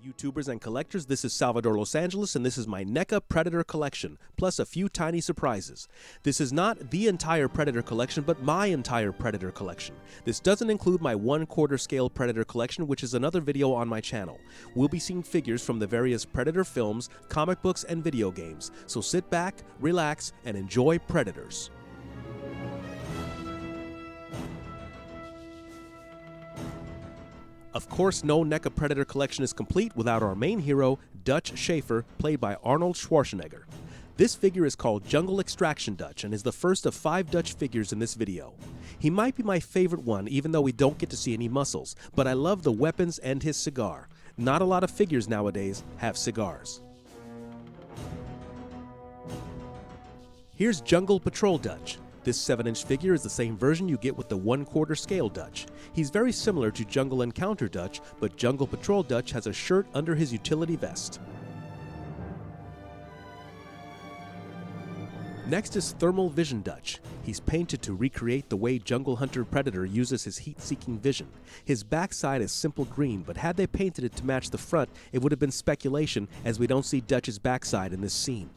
YouTubers and collectors, this is Salvador Los Angeles, and this is my NECA Predator collection, plus a few tiny surprises. This is not the entire Predator collection, but my entire Predator collection. This doesn't include my 1/4 scale Predator collection, which is another video on my channel. We'll be seeing figures from the various Predator films, comic books, and video games, so sit back, relax, and enjoy Predators. Of course, no NECA Predator collection is complete without our main hero, Dutch Schaefer, played by Arnold Schwarzenegger. This figure is called Jungle Extraction Dutch and is the first of 5 Dutch figures in this video. He might be my favorite one, even though we don't get to see any muscles, but I love the weapons and his cigar. Not a lot of figures nowadays have cigars. Here's Jungle Patrol Dutch. This 7-inch figure is the same version you get with the 1/4 scale Dutch. He's very similar to Jungle Encounter Dutch, but Jungle Patrol Dutch has a shirt under his utility vest. Next is Thermal Vision Dutch. He's painted to recreate the way Jungle Hunter Predator uses his heat-seeking vision. His backside is simple green, but had they painted it to match the front, it would have been speculation, as we don't see Dutch's backside in this scene.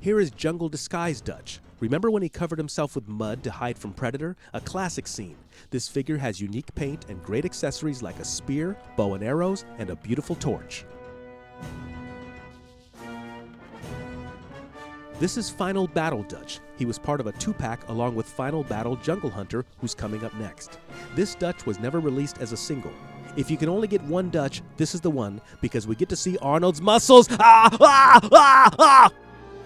Here is Jungle Disguise Dutch. Remember when he covered himself with mud to hide from Predator? A classic scene. This figure has unique paint and great accessories like a spear, bow and arrows, and a beautiful torch. This is Final Battle Dutch. He was part of a 2-pack along with Final Battle Jungle Hunter, who's coming up next. This Dutch was never released as a single. If you can only get one Dutch, this is the one, because we get to see Arnold's muscles.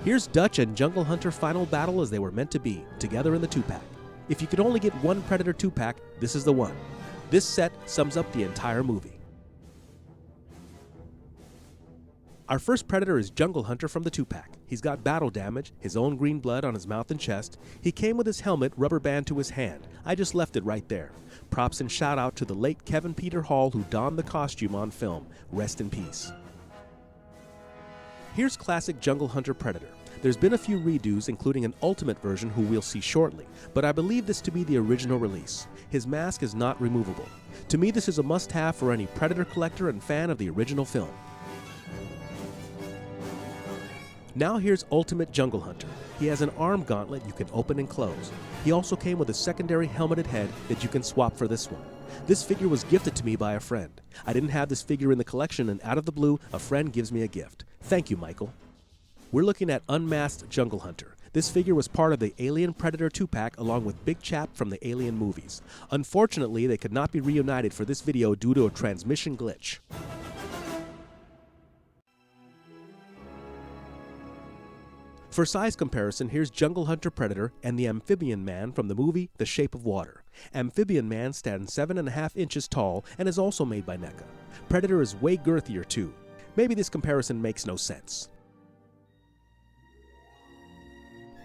Here's Dutch and Jungle Hunter Final Battle as they were meant to be, together in the 2-pack. If you could only get one Predator 2-pack, this is the one. This set sums up the entire movie. Our first Predator is Jungle Hunter from the 2-pack. He's got battle damage, his own green blood on his mouth and chest. He came with his helmet, rubber band to his hand. I just left it right there. Props and shout out to the late Kevin Peter Hall who donned the costume on film. Rest in peace. Here's classic Jungle Hunter Predator. There's been a few redos, including an ultimate version who we'll see shortly, but I believe this to be the original release. His mask is not removable. To me, this is a must-have for any Predator collector and fan of the original film. Now here's Ultimate Jungle Hunter. He has an arm gauntlet you can open and close. He also came with a secondary helmeted head that you can swap for this one. This figure was gifted to me by a friend. I didn't have this figure in the collection, and out of the blue, a friend gives me a gift. Thank you, Michael. We're looking at Unmasked Jungle Hunter. This figure was part of the Alien Predator 2-pack along with Big Chap from the Alien movies. Unfortunately, they could not be reunited for this video due to a transmission glitch. For size comparison, here's Jungle Hunter Predator and the Amphibian Man from the movie The Shape of Water. Amphibian Man stands 7.5 inches tall and is also made by NECA. Predator is way girthier too. Maybe this comparison makes no sense.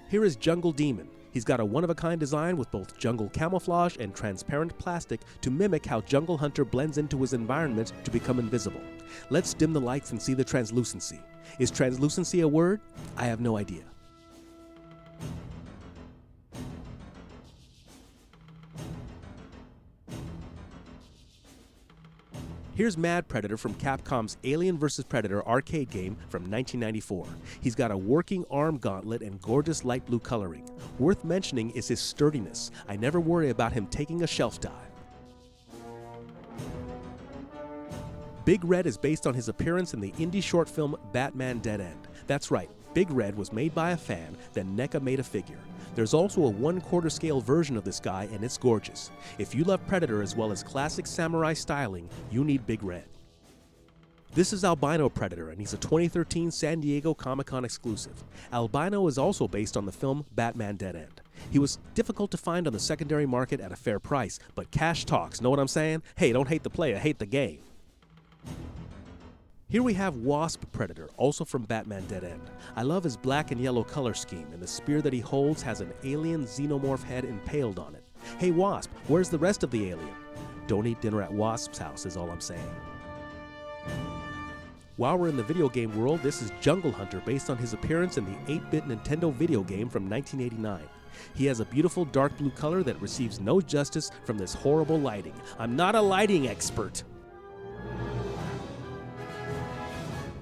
Here is Jungle Demon. He's got a one-of-a-kind design with both jungle camouflage and transparent plastic to mimic how Jungle Hunter blends into his environment to become invisible. Let's dim the lights and see the translucency. Is translucency a word? I have no idea. Here's Mad Predator from Capcom's Alien vs. Predator arcade game from 1994. He's got a working arm gauntlet and gorgeous light blue coloring. Worth mentioning is his sturdiness. I never worry about him taking a shelf dive. Big Red is based on his appearance in the indie short film Batman Dead End. That's right, Big Red was made by a fan, then NECA made a figure. There's also a 1/4 scale version of this guy, and it's gorgeous. If you love Predator as well as classic samurai styling, you need Big Red. This is Albino Predator, and he's a 2013 San Diego Comic-Con exclusive. Albino is also based on the film Batman Dead End. He was difficult to find on the secondary market at a fair price, but cash talks, know what I'm saying? Hey, don't hate the player, hate the game. Here we have Wasp Predator, also from Batman Dead End. I love his black and yellow color scheme, and the spear that he holds has an alien xenomorph head impaled on it. Hey Wasp, where's the rest of the alien? Don't eat dinner at Wasp's house is all I'm saying. While we're in the video game world, this is Jungle Hunter based on his appearance in the 8-bit Nintendo video game from 1989. He has a beautiful dark blue color that receives no justice from this horrible lighting. I'm not a lighting expert.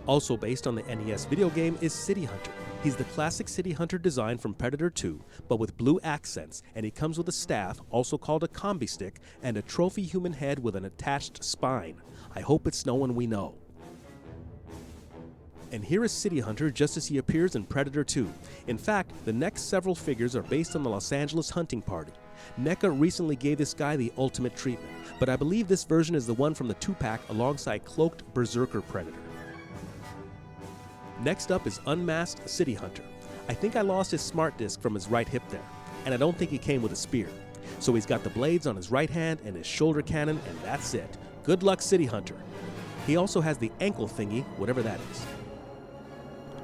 Also based on the NES video game is City Hunter. He's the classic City Hunter design from Predator 2, but with blue accents, and he comes with a staff, also called a combi stick, and a trophy human head with an attached spine. I hope it's no one we know. And here is City Hunter just as he appears in Predator 2. In fact, the next several figures are based on the Los Angeles hunting party. NECA recently gave this guy the ultimate treatment, but I believe this version is the one from the 2-pack alongside cloaked Berserker Predator. Next up is Unmasked City Hunter. I think I lost his smart disc from his right hip there, and I don't think he came with a spear. So he's got the blades on his right hand and his shoulder cannon, and that's it. Good luck, City Hunter. He also has the ankle thingy, whatever that is.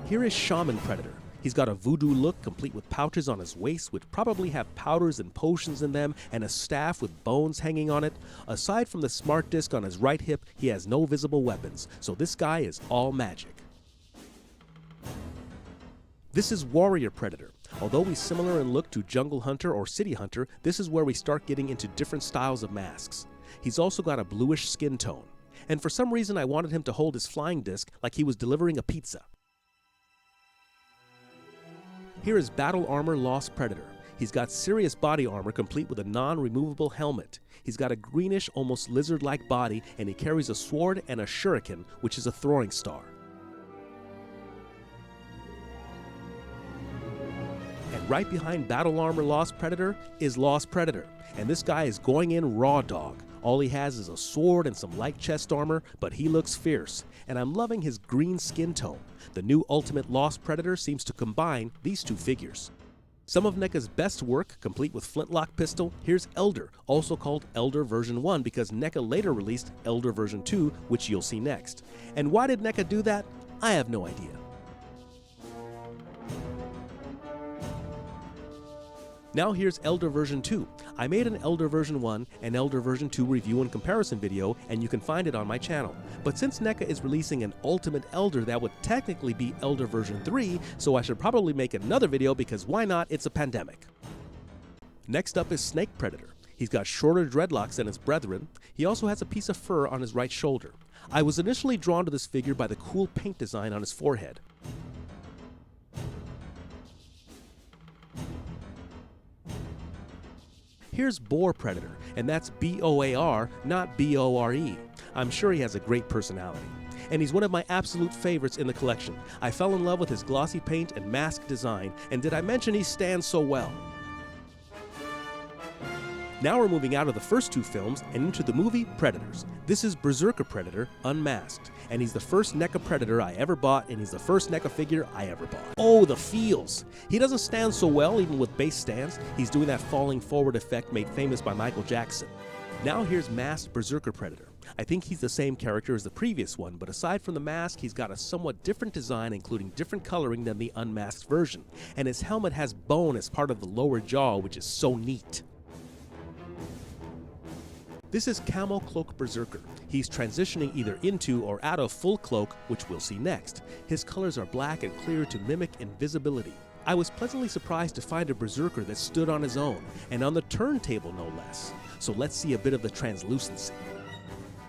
Here is Shaman Predator. He's got a voodoo look complete with pouches on his waist which probably have powders and potions in them and a staff with bones hanging on it. Aside from the smart disc on his right hip, he has no visible weapons, so this guy is all magic. This is Warrior Predator. Although he's similar in look to Jungle Hunter or City Hunter, this is where we start getting into different styles of masks. He's also got a bluish skin tone. And for some reason I wanted him to hold his flying disc like he was delivering a pizza. Here is Battle Armor Lost Predator. He's got serious body armor complete with a non-removable helmet. He's got a greenish, almost lizard-like body, and he carries a sword and a shuriken, which is a throwing star. And right behind Battle Armor Lost Predator is Lost Predator, and this guy is going in raw dog. All he has is a sword and some light chest armor, but he looks fierce, and I'm loving his green skin tone. The new Ultimate Lost Predator seems to combine these two figures. Some of NECA's best work, complete with flintlock pistol, here's Elder, also called Elder version 1 because NECA later released Elder version 2, which you'll see next. And why did NECA do that? I have no idea. Now here's Elder version 2. I made an Elder version 1 and Elder version 2 review and comparison video, and you can find it on my channel. But since NECA is releasing an Ultimate Elder, that would technically be Elder version 3, so I should probably make another video because why not? It's a pandemic. Next up is Snake Predator. He's got shorter dreadlocks than his brethren. He also has a piece of fur on his right shoulder. I was initially drawn to this figure by the cool paint design on his forehead. Here's Boar Predator, and that's B-O-A-R, not B-O-R-E. I'm sure he has a great personality. And he's one of my absolute favorites in the collection. I fell in love with his glossy paint and mask design, and did I mention he stands so well? Now we're moving out of the first two films and into the movie Predators. This is Berserker Predator, unmasked. And he's the first NECA Predator I ever bought, and he's the first NECA figure I ever bought. Oh, the feels! He doesn't stand so well even with base stance. He's doing that falling forward effect made famous by Michael Jackson. Now here's masked Berserker Predator. I think he's the same character as the previous one, but aside from the mask, he's got a somewhat different design, including different coloring than the unmasked version. And his helmet has bone as part of the lower jaw, which is so neat. This is Camo Cloak Berserker. He's transitioning either into or out of full cloak, which we'll see next. His colors are black and clear to mimic invisibility. I was pleasantly surprised to find a Berserker that stood on his own, and on the turntable no less. So let's see a bit of the translucency.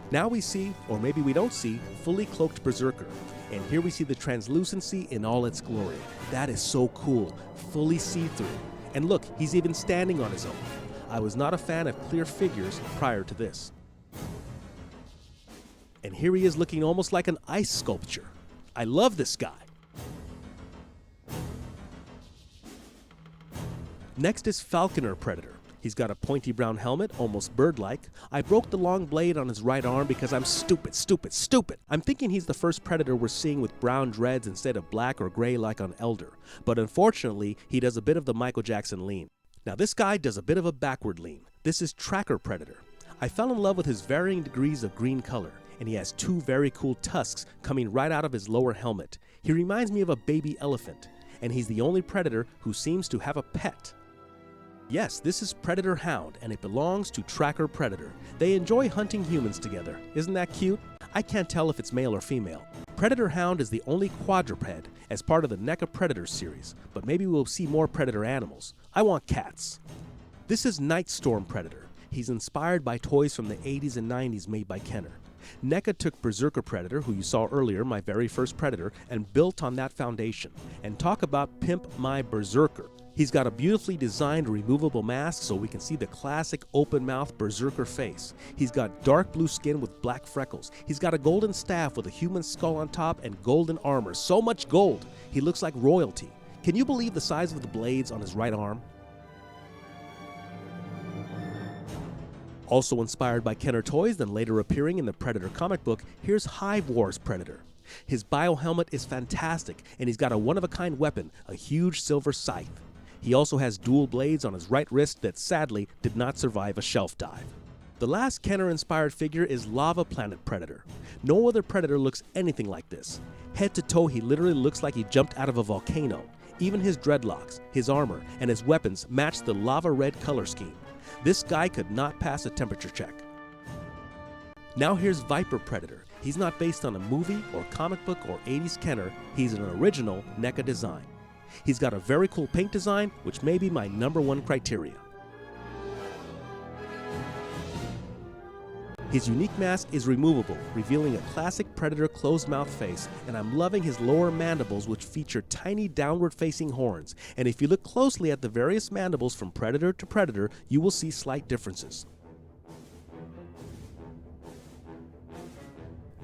Now we see, or maybe we don't see, fully cloaked Berserker. And here we see the translucency in all its glory. That is so cool, fully see-through. And look, he's even standing on his own. I was not a fan of clear figures prior to this. And here he is looking almost like an ice sculpture. I love this guy. Next is Falconer Predator. He's got a pointy brown helmet, almost bird-like. I broke the long blade on his right arm because I'm stupid. I'm thinking he's the first Predator we're seeing with brown dreads instead of black or gray like on Elder. But unfortunately, he does a bit of the Michael Jackson lean. Now this guy does a bit of a backward lean. This is Tracker Predator. I fell in love with his varying degrees of green color, and he has two very cool tusks coming right out of his lower helmet. He reminds me of a baby elephant, and he's the only Predator who seems to have a pet. Yes, this is Predator Hound, and it belongs to Tracker Predator. They enjoy hunting humans together. Isn't that cute? I can't tell if it's male or female. Predator Hound is the only quadruped as part of the NECA Predators series, but maybe we'll see more Predator animals. I want cats. This is Night Storm Predator. He's inspired by toys from the 80s and 90s made by Kenner. NECA took Berserker Predator, who you saw earlier, my very first Predator, and built on that foundation. And talk about pimp my Berserker. He's got a beautifully designed removable mask so we can see the classic open-mouth Berserker face. He's got dark blue skin with black freckles. He's got a golden staff with a human skull on top and golden armor. So much gold, he looks like royalty. Can you believe the size of the blades on his right arm? Also inspired by Kenner toys, then later appearing in the Predator comic book, here's Hive Wars Predator. His biohelmet is fantastic, and he's got a one-of-a-kind weapon, a huge silver scythe. He also has dual blades on his right wrist that sadly did not survive a shelf dive. The last Kenner-inspired figure is Lava Planet Predator. No other Predator looks anything like this. Head to toe, he literally looks like he jumped out of a volcano. Even his dreadlocks, his armor, and his weapons match the lava red color scheme. This guy could not pass a temperature check. Now here's Viper Predator. He's not based on a movie or comic book or 80s Kenner, he's an original NECA design. He's got a very cool paint design, which may be my #1 criteria. His unique mask is removable, revealing a classic Predator closed-mouth face, and I'm loving his lower mandibles, which feature tiny downward-facing horns, and if you look closely at the various mandibles from Predator to Predator, you will see slight differences.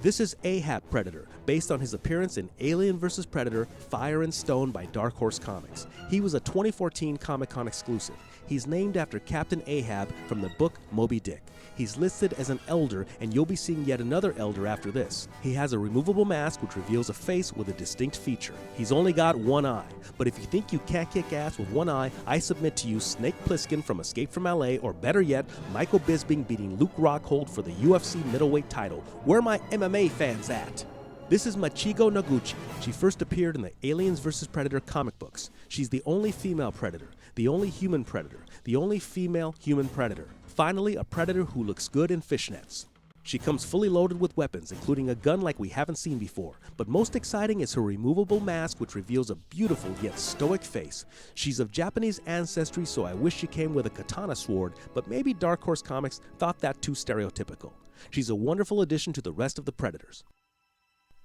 This is Ahab Predator, based on his appearance in Alien vs. Predator: Fire and Stone by Dark Horse Comics. He was a 2014 Comic-Con exclusive. He's named after Captain Ahab from the book Moby Dick. He's listed as an elder, and you'll be seeing yet another elder after this. He has a removable mask which reveals a face with a distinct feature. He's only got one eye, but if you think you can't kick ass with one eye, I submit to you Snake Plissken from Escape from LA, or better yet, Michael Bisping beating Luke Rockhold for the UFC middleweight title. Where are my MMA fans at? This is Machiko Noguchi. She first appeared in the Aliens vs. Predator comic books. She's the only female Predator, the only human Predator, the only female human Predator. Finally, a Predator who looks good in fishnets. She comes fully loaded with weapons, including a gun like we haven't seen before. But most exciting is her removable mask, which reveals a beautiful yet stoic face. She's of Japanese ancestry, so I wish she came with a katana sword, but maybe Dark Horse Comics thought that too stereotypical. She's a wonderful addition to the rest of the Predators.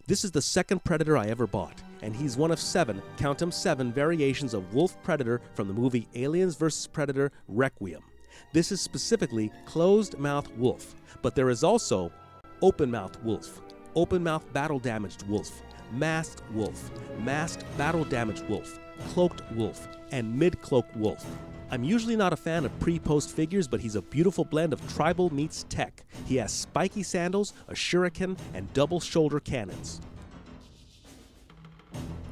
This is the second Predator I ever bought, and he's one of 7, count 'em 7, variations of Wolf Predator from the movie Aliens vs. Predator: Requiem. This is specifically closed-mouth wolf, but there is also open-mouth wolf, open-mouth battle-damaged wolf, masked battle-damaged wolf, cloaked wolf, and mid-cloaked wolf. I'm usually not a fan of pre-post figures, but he's a beautiful blend of tribal meets tech. He has spiky sandals, a shuriken, and double shoulder cannons.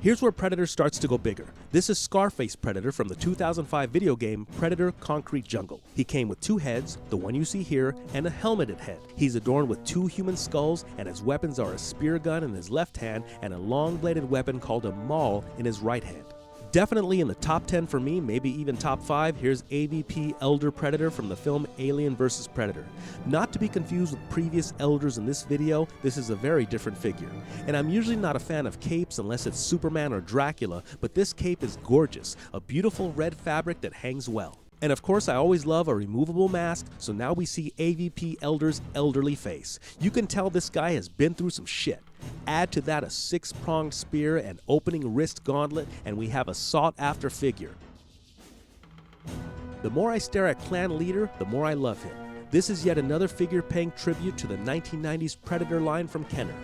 Here's where Predator starts to go bigger. This is Scarface Predator from the 2005 video game Predator: Concrete Jungle. He came with 2 heads, the one you see here, and a helmeted head. He's adorned with 2 human skulls, and his weapons are a spear gun in his left hand and a long-bladed weapon called a maul in his right hand. Definitely in the top 10 for me, maybe even top 5, here's AVP Elder Predator from the film Alien vs. Predator. Not to be confused with previous elders in this video, this is a very different figure. And I'm usually not a fan of capes unless it's Superman or Dracula, but this cape is gorgeous, a beautiful red fabric that hangs well. And of course, I always love a removable mask, so now we see AVP Elder's elderly face. You can tell this guy has been through some shit. Add to that a 6-pronged spear and opening wrist gauntlet, and we have a sought-after figure. The more I stare at Clan Leader, the more I love him. This is yet another figure paying tribute to the 1990s Predator line from Kenner.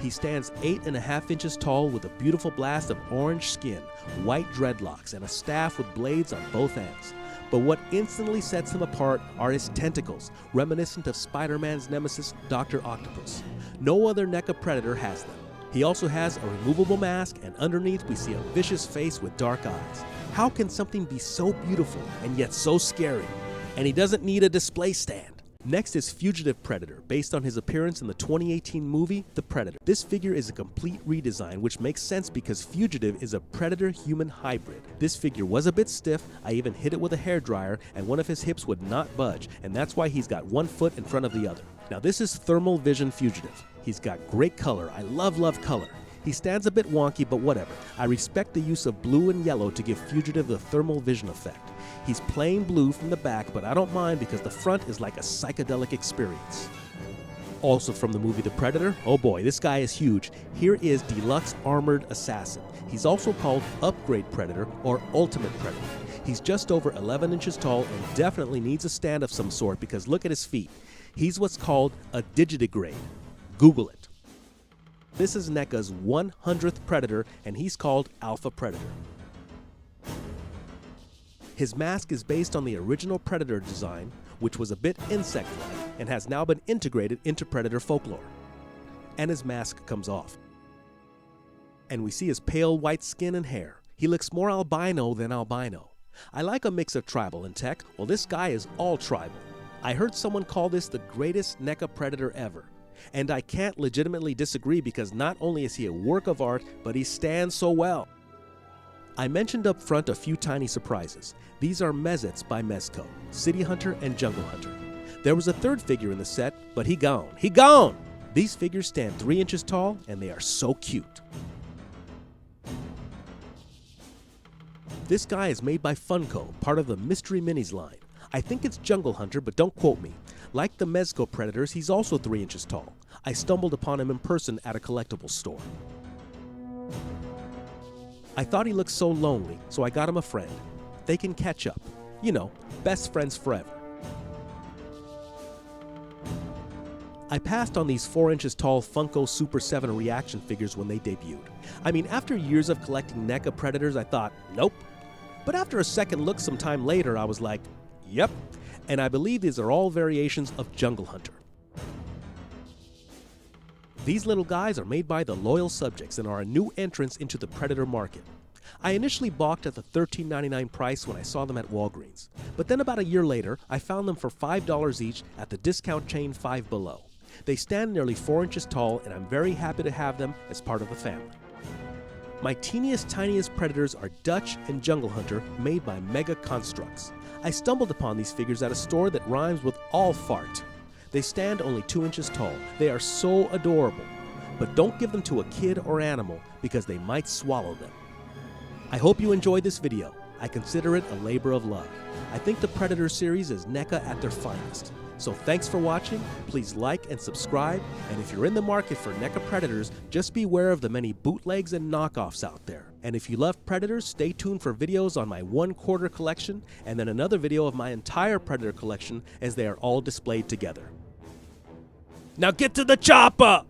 He stands 8.5 inches tall with a beautiful blast of orange skin, white dreadlocks, and a staff with blades on both ends. But what instantly sets him apart are his tentacles, reminiscent of Spider-Man's nemesis, Dr. Octopus. No other NECA Predator has them. He also has a removable mask, and underneath we see a vicious face with dark eyes. How can something be so beautiful and yet so scary? And he doesn't need a display stand. Next is Fugitive Predator, based on his appearance in the 2018 movie The Predator. This figure is a complete redesign, which makes sense because Fugitive is a Predator-human hybrid. This figure was a bit stiff, I even hit it with a hairdryer, and one of his hips would not budge, and that's why he's got one foot in front of the other. Now this is Thermal Vision Fugitive. He's got great color, I love color. He stands a bit wonky, but whatever. I respect the use of blue and yellow to give Fugitive the thermal vision effect. He's plain blue from the back, but I don't mind because the front is like a psychedelic experience. Also from the movie The Predator, oh boy, this guy is huge. Here is Deluxe Armored Assassin. He's also called Upgrade Predator or Ultimate Predator. He's just over 11 inches tall and definitely needs a stand of some sort because look at his feet. He's what's called a digitigrade. Google it. This is NECA's 100th Predator and he's called Alpha Predator. His mask is based on the original Predator design, which was a bit insect-like and has now been integrated into Predator folklore. And his mask comes off. And we see his pale white skin and hair. He looks more albino than albino. I like a mix of tribal and tech. Well, this guy is all tribal. I heard someone call this the greatest NECA Predator ever. And I can't legitimately disagree because not only is he a work of art, but he stands so well. I mentioned up front a few tiny surprises. These are Mezets by Mezco, City Hunter and Jungle Hunter. There was a third figure in the set, but he gone. He gone! These figures stand 3 inches tall and they are so cute. This guy is made by Funko, part of the Mystery Minis line. I think it's Jungle Hunter, but don't quote me. Like the Mezco Predators, he's also 3 inches tall. I stumbled upon him in person at a collectibles store. I thought he looked so lonely, so I got him a friend. They can catch up. You know, best friends forever. I passed on these 4 inches tall Funko Super 7 reaction figures when they debuted. I mean, after years of collecting NECA Predators, I thought, nope. But after a second look some time later, I was like, yep. And I believe these are all variations of Jungle Hunter. These little guys are made by the loyal subjects and are a new entrance into the Predator market. I initially balked at the $13.99 price when I saw them at Walgreens, but then about a year later, I found them for $5 each at the discount chain Five Below. They stand nearly 4 inches tall and I'm very happy to have them as part of the family. My teeniest, tiniest Predators are Dutch and Jungle Hunter made by Mega Constructs. I stumbled upon these figures at a store that rhymes with all fart. They stand only 2 inches tall. They are so adorable. But don't give them to a kid or animal because they might swallow them. I hope you enjoyed this video. I consider it a labor of love. I think the Predator series is NECA at their finest. So thanks for watching, please like and subscribe, and if you're in the market for NECA Predators, just beware of the many bootlegs and knockoffs out there. And if you love Predators, stay tuned for videos on my 1/4 collection, and then another video of my entire Predator collection as they are all displayed together. Now get to the chopper!